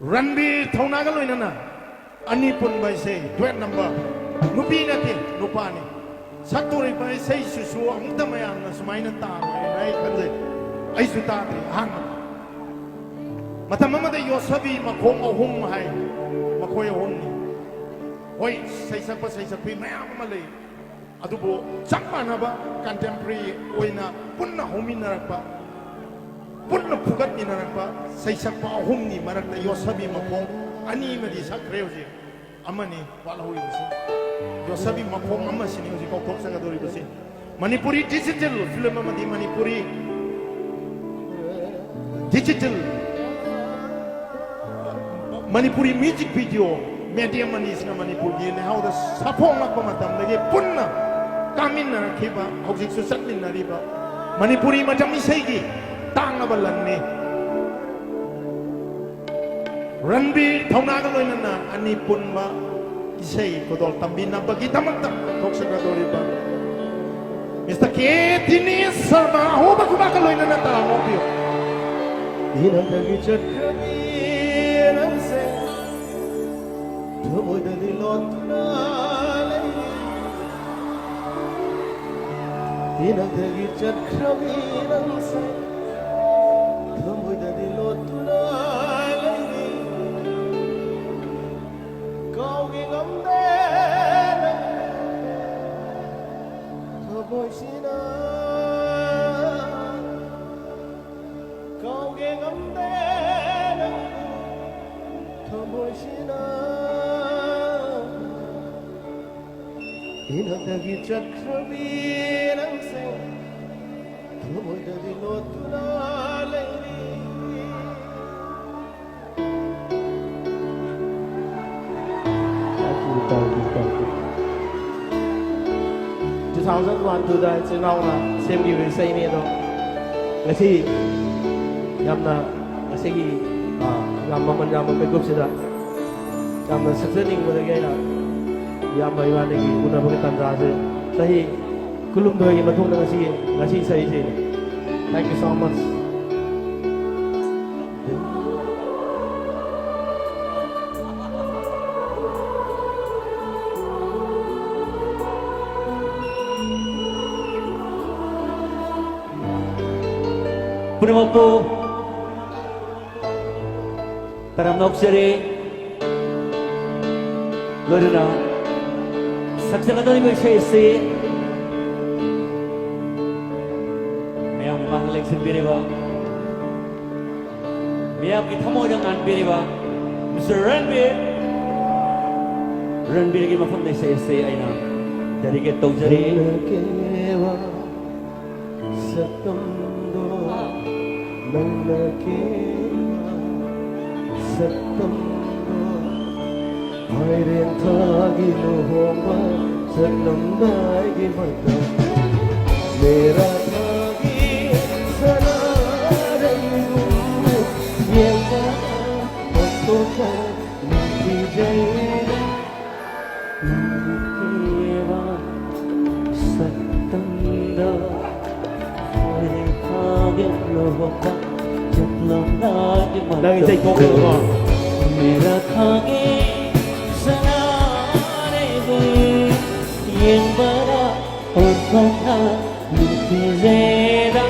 Ranbir thona ga loina na ani pun bai sei duet number nupi na ti nupa ni satori bai sei su su ang ta mayam na sumai na ta ai kanjai ai su ta ti hang matam ma da yosabi ma khong ahum hai ma khoi ahum ni hoi sei sak pa sei sak pi mayam ma le adubo chak ma na ba contemporary oina punna hominarak pa punna pugat minarak pa sei sak pa ahum ni marak da yosabi ma khong ani ma di sak reu ji amani wala hui si yosabi ma khong amma sini ji ko khok sanga dori si Manipuri digital film ma di Manipuri digital Manipuri music video media manis na Manipur di ne how the sapong la pamatam lagi punna kamin na kiba hojik su satlin na riba Manipuri macam isai gi tang na balan ni Ranbir thona ga loina na ani pun ma isai kodol tambin na bagi tamak tak kok saka dori ba Mr. Ketini Sarma ho ba kuba ka loina na ta mo pio Dinang dagi chakami nang se Thumoy dali lot na lay Dinang dagi chakami nang se Thumoy dali lot na lay Kau gi ngam de Thumoy sina Kau gi ngam de Thumoy sina Dinang dagi chakami nang se Thumoy dali lot na lay Thank you. 2001 tu dah cenau na sem gi we sai me do ngasi yam na ngasi gi yam man yam pe gup sida yam na succeeding mo ge na yam mai wa ne gi una bagi tan ra se sahi kulum do gi mathung na ngasi sai se thank you so much Puno waktu taram nok seri lorena saksa kadali bai se mayam manglek sin bireba mayam ki thamo jangan bireba Mr. Ranbir ki mafam dai se aina dari ke tawjari kewa satam Nangnakewa satam Hairen thagi lohoma sanam dagi matam Mera thagi sararangu Yema otoka niti jaina Kewa satam da Hairen thagi lohoma Đang dây câu được không? Mera thagi sanare goi yen bara otona luti zeda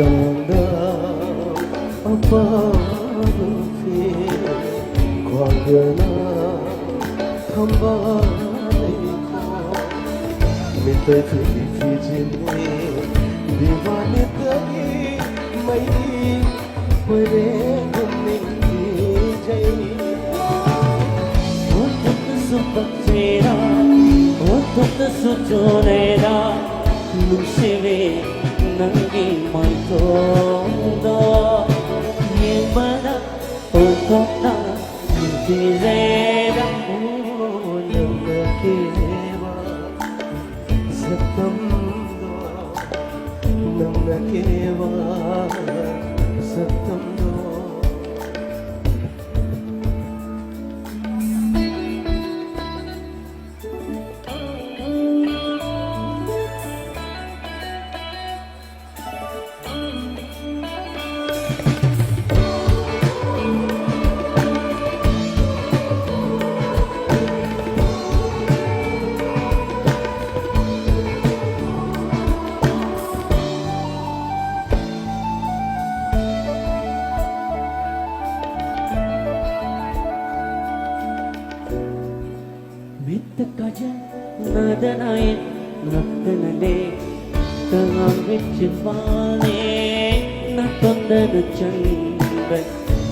Sana apalufi kwagana hambaliko minta tuli fijine divane tagi mai pare gunni jai Otut supatera, otut sujonera, lusive nangi maitondo, yemana otota direra namnakewa satamdo namnakewa satamdo Bitta kaja nadanain naktanale tangang vichivane natondana chandan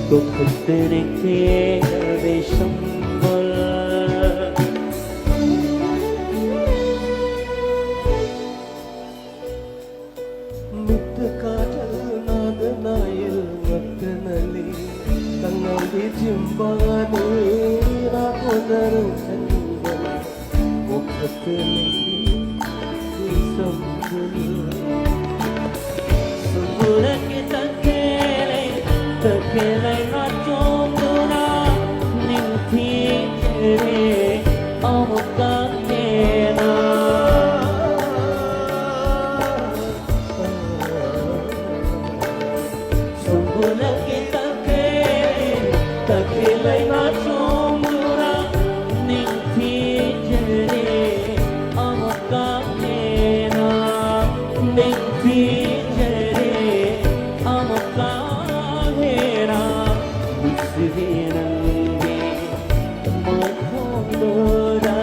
kokutene ke veshambal Mittakadal nadanayil naktanali tangali jimbane nakodaru chandan mukhatali sambul Sambura ke takele na chomduna nimthi chere amuka kena Sambura ke takele na chomduna nimthi chere amuka kena nimthi chere amuka kena Musivinange maithondora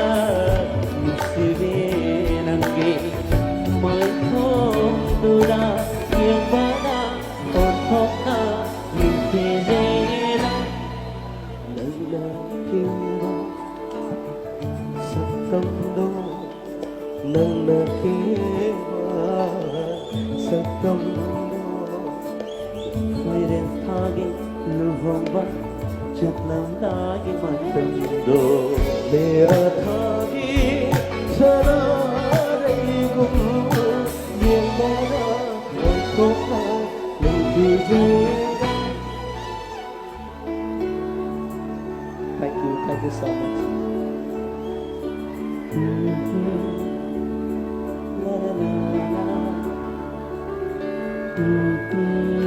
Musivinange maithondora Yembana onthokna nintezera Nanakewa satamdo Nanakewa satamdo Koiren thage luvamba Chatnam lage matando Mera thagi sararigum Yemana ontoka nintijera Thank you so much. La la la la.